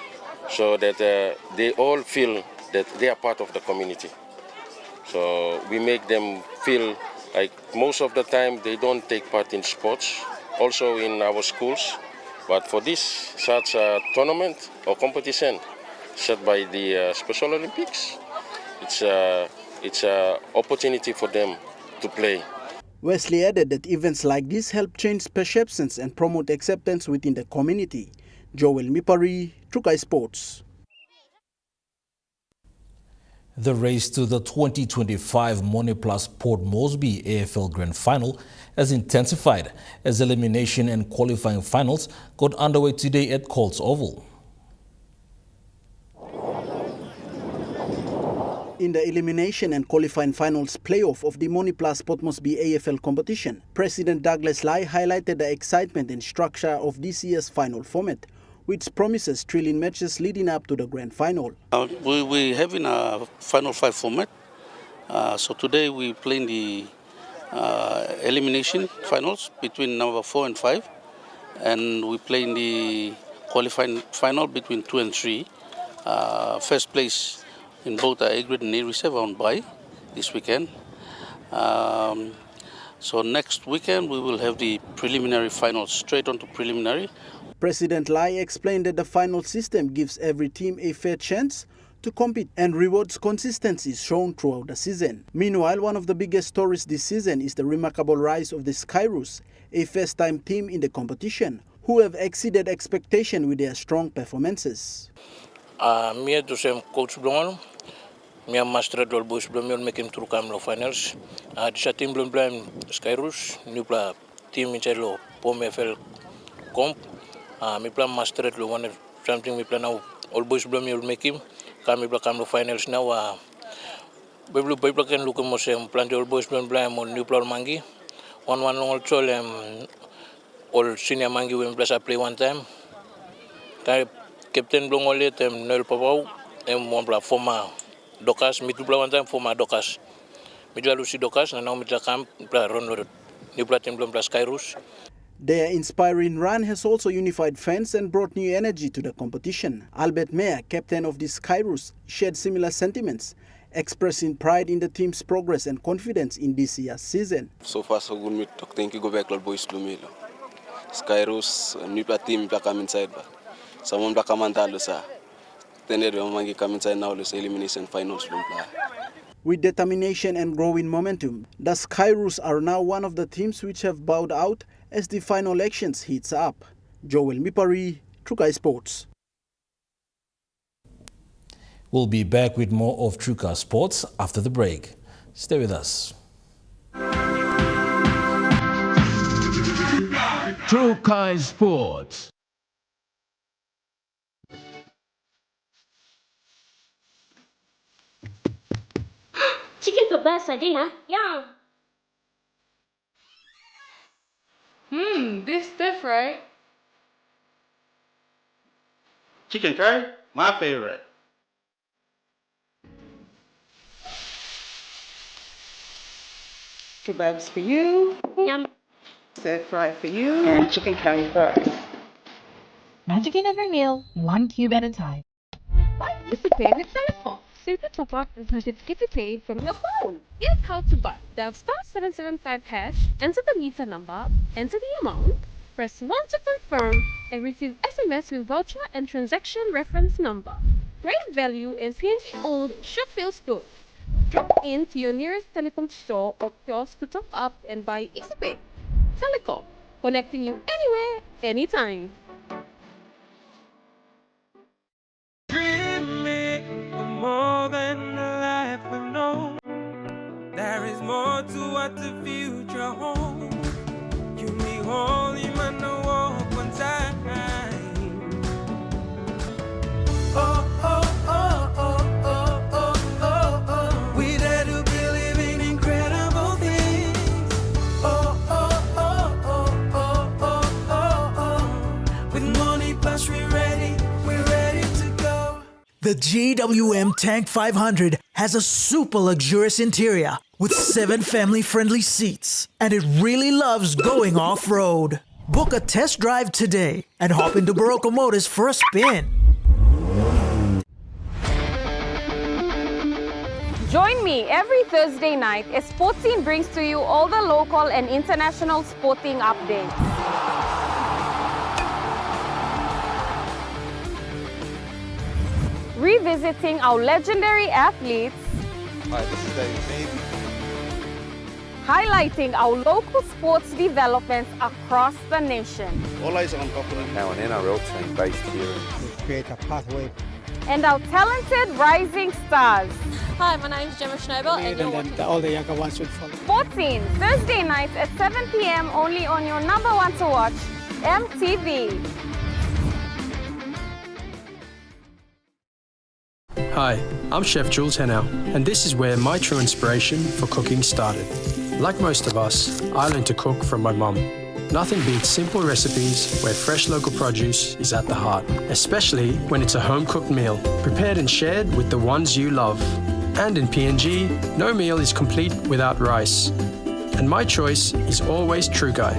so that they all feel that they are part of the community. So we make them feel like most of the time they don't take part in sports, also in our schools. But for this such a tournament or competition set by the Special Olympics, it's an opportunity for them to play. Wesley added that events like this help change perceptions and promote acceptance within the community. Joel Mipari, Trukai Sports. The race to the 2025 Money Plus Port Moresby AFL Grand Final has intensified as elimination and qualifying finals got underway today at Colts Oval. In the elimination and qualifying finals playoff of the Money Plus Port Moresby AFL competition, President Douglas Lai highlighted the excitement and structure of this year's final format, which promises thrilling matches leading up to the grand final. We having a final five format. So today we playing the elimination finals between number 4 and 5, and we playing the qualifying final between 2 and 3. First place in both A grade and A reserve on bye this weekend. So next weekend we will have the preliminary finals, straight on to preliminary. President Lai explained that the final system gives every team a fair chance to compete and rewards consistency shown throughout the season. Meanwhile, one of the biggest stories this season is the remarkable rise of the Skyroos, a first-time team in the competition, who have exceeded expectation with their strong performances. Me to same coach Blongo, me am master dol boys Blongo make him through Camlo finals. This team Blongo Skyroos, new play team in Chelo POMFL comp. Me plan master lo one something me plan now all boys Blongo will make him. Kami play Camlo finals now. Beblu can look mo same plan all boys Blongo mo new player mangi. One long all all senior mangi we play one time. Captain Blongole tem Noel Papau one play former Docas me play one time former Docas. Me Lucy Docas and now me camp play run new play team Blong plus Skyroos. Their inspiring run has also unified fans and brought new energy to the competition. Albert Meyer, captain of the Skyroos, shared similar sentiments expressing pride in the team's progress and confidence in this year's season. So far so good, thank you go back to boys Lumilo. Skyrus, new team back come inside, but someone back come and sa. Then they don't come inside now, the elimination finals. With determination and growing momentum, the Skyroos are now one of the teams which have bowed out as the final elections heats up. Joel Mipari, True Guy Sports. We'll be back with more of True Guy Sports after the break. Stay with us. True Guy Sports. Chicken for best for dinner. Yum. This different. Chicken curry, my favorite. Kebabs for you. Yum. Stir fry for you. And chicken curry for us. Magic in every meal, one cube at a time. Buy with Pay with Telecom. Super top up and certificate to pay from your phone. Here's how to buy. Dial *775#, enter the meter number, enter the amount, press 1 to confirm, and receive SMS with voucher and transaction reference number. Great value and PNG owned sure feels good. Drop in to your nearest telecom store or kiosk to top up and buy EasyPay. Telecom, connecting you anywhere, anytime. More than the life we've known. There is more to what the future holds. You need holy man to walk on time. Oh, oh, oh, oh, oh, oh, oh, oh. We dare to believe in incredible things. Oh, oh, oh, oh, oh, oh, oh, oh. With money plus we're ready to go. The GWM Tank 500 has a super luxurious interior with 7 family-friendly seats, and it really loves going off-road. Book a test drive today and hop into Barocco Motors for a spin. Join me every Thursday night as Sportscene brings to you all the local and international sporting updates. Revisiting our legendary athletes, Hi, this is David. highlighting our local sports developments across the nation, All eyes on Papua. Now an NRL team based here. Create a pathway. and our talented rising stars. Hi, my name is Gemma Schnobel and you're watching All the younger ones will follow. Sportscene, Thursday nights at 7 p.m. only on your number one to watch, EMTV. Hi, I'm Chef Jules Henow, and this is where my true inspiration for cooking started. Like most of us, I learned to cook from my mum. Nothing beats simple recipes where fresh local produce is at the heart, especially when it's a home-cooked meal, prepared and shared with the ones you love. And in PNG, no meal is complete without rice. And my choice is always True Guy.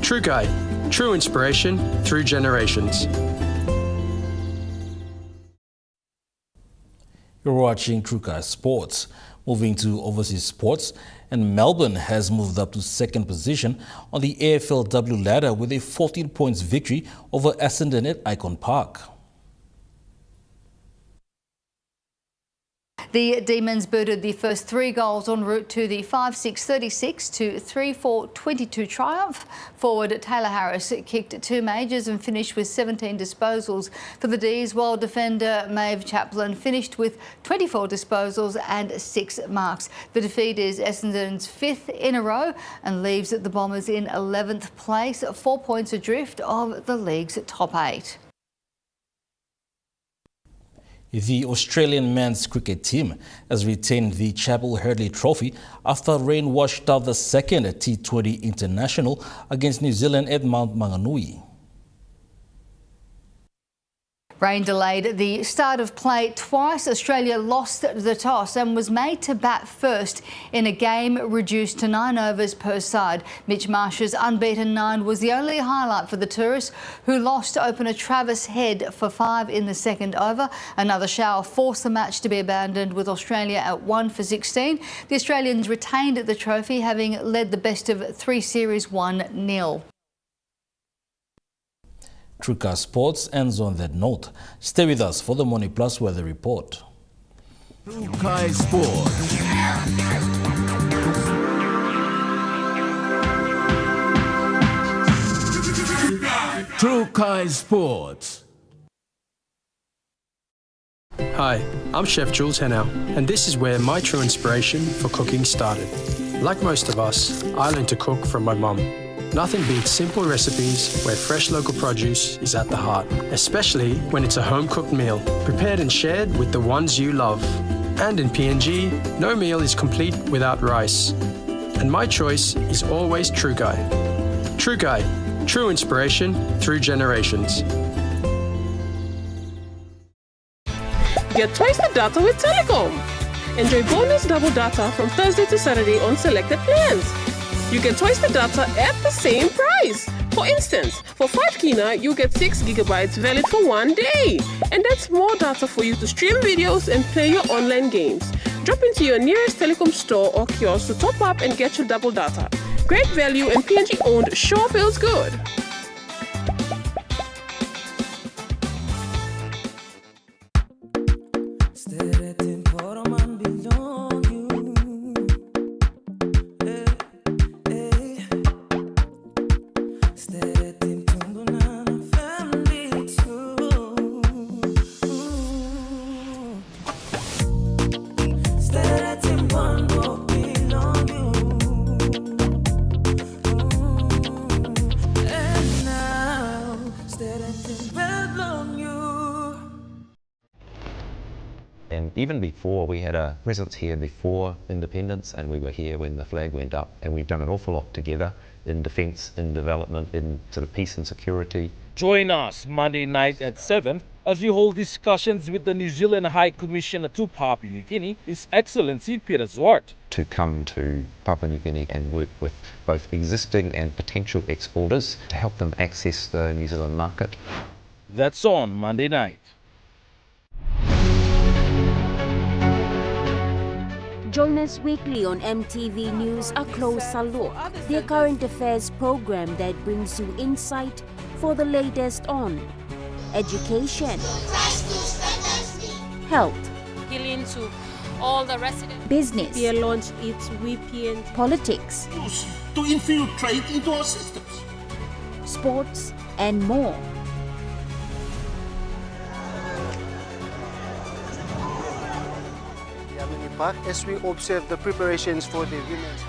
True Guy, true inspiration through generations. You're watching True Guy Sports. Moving to overseas sports, and Melbourne has moved up to second position on the AFLW ladder with a 14 points victory over Essendon at Icon Park. The Demons booted the first 3 goals en route to the 5-6-36 to 3-4-22 triumph. Forward Taylor Harris kicked 2 majors and finished with 17 disposals for the D's, while defender Maeve Chaplin finished with 24 disposals and 6 marks. The defeat is Essendon's 5th in a row and leaves the Bombers in 11th place, 4 points adrift of the league's top 8. The Australian men's cricket team has retained the Chapel Hurdley Trophy after rain washed out the second T20 international against New Zealand at Mount Maunganui. Rain delayed the start of play twice. Australia lost the toss and was made to bat first in a game reduced to 9 overs per side. Mitch Marsh's unbeaten 9 was the only highlight for the tourists, who lost to opener Travis Head for 5 in the second over. Another shower forced the match to be abandoned, with Australia at 1 for 16. The Australians retained the trophy, having led the best of 3 series 1-0. Truka Sports ends on that note. Stay with us for the Money Plus weather report. Truka Sports. Truka Sports. Hi, I'm Chef Jules Hennow, and this is where my true inspiration for cooking started. Like most of us, I learned to cook from my mum. Nothing beats simple recipes where fresh local produce is at the heart, especially when it's a home-cooked meal, prepared and shared with the ones you love. And in PNG, no meal is complete without rice. And my choice is always True Guy. True Guy, true inspiration through generations. Get twice the data with Telecom. Enjoy bonus double data from Thursday to Saturday on selected plans. You get twice the data at the same price. For instance, for 5 Kina, you get 6 gigabytes valid for 1 day. And that's more data for you to stream videos and play your online games. Drop into your nearest Telecom store or kiosk to top up and get your double data. Great value and PNG owned sure feels good. And even before, we had a presence here before independence, and we were here when the flag went up, and we've done an awful lot together in defence, in development, in sort of peace and security. Join us Monday night at 7 as we hold discussions with the New Zealand High Commissioner to Papua New Guinea, His Excellency Peter Zwart. To come to Papua New Guinea and work with both existing and potential exporters to help them access the New Zealand market. That's on Monday night. Join us weekly on MTV News, A Closer Look, their current affairs program that brings you insight for the latest on education, health, Healing to all the residents. business, Peer launched its VPN, politics, To infiltrate into our systems. sports, and more. As we observe the preparations for the women's.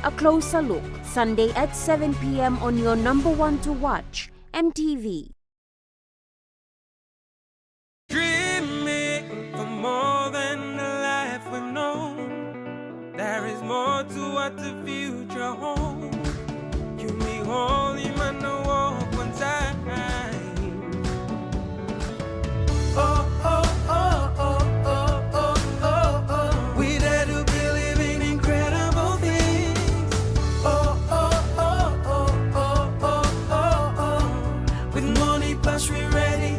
A Closer Look, Sunday at 7 p.m. on your number one to watch, MTV. Dreaming for more than the life we've known. There is more to what the future holds. You me holy man, no walk one time. Oh, oh, oh, oh, oh, oh, oh, oh. We dare to believe in incredible things. Oh, oh, oh, oh, oh, oh, oh, oh. With Money Plus, we're ready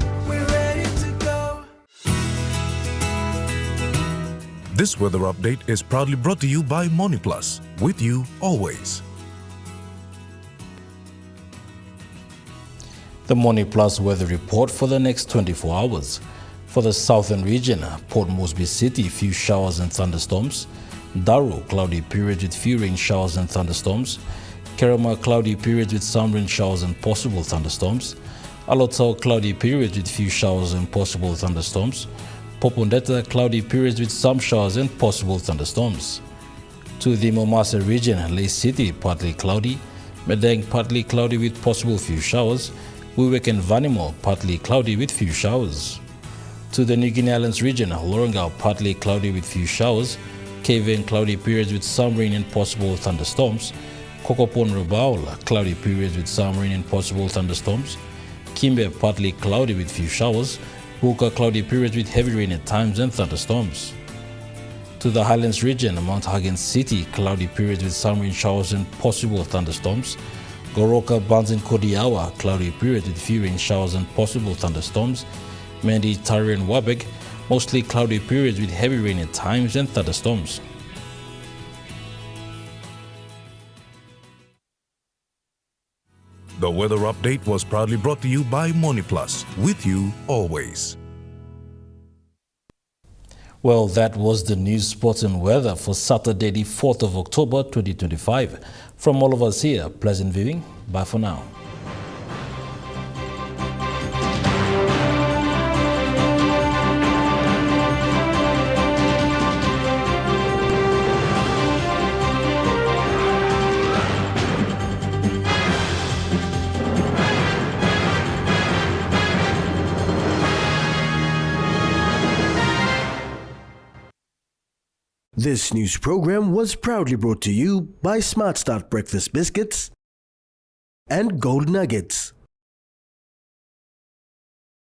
to go. This weather update is proudly brought to you by Money Plus, with you always. The Money Plus weather report for the next 24 hours. For the southern region, Port Moresby City, few showers and thunderstorms. Daru, cloudy period with few rain showers and thunderstorms. Kerama, cloudy period with some rain showers and possible thunderstorms. Alotau, cloudy period with few showers and possible thunderstorms. Popondetta, cloudy periods with some showers and possible thunderstorms. To the Momasa region, Ley City, partly cloudy. Medang, partly cloudy with possible few showers. Wewak and Vanimo, partly cloudy with few showers. To the New Guinea Islands region, Lorengau, partly cloudy with few showers. Caven, cloudy periods with some rain and possible thunderstorms. Kokopon Rabaul, cloudy periods with some rain and possible thunderstorms. Kimbe, partly cloudy with few showers. Buka, cloudy periods with heavy rain at times and thunderstorms. To the Highlands region, Mount Hagen City, cloudy periods with some rain showers and possible thunderstorms. Goroka, Buns and Kodiawa, cloudy periods with few rain showers and possible thunderstorms. Mandi, Tari and Wabeg, mostly cloudy periods with heavy rain at times and thunderstorms. The weather update was proudly brought to you by MoneyPlus, with you always. Well, that was the news, sports and weather for Saturday, the 4th of October, 2025. From all of us here, pleasant viewing. Bye for now. This news program was proudly brought to you by Smart Start Breakfast Biscuits and Gold Nuggets.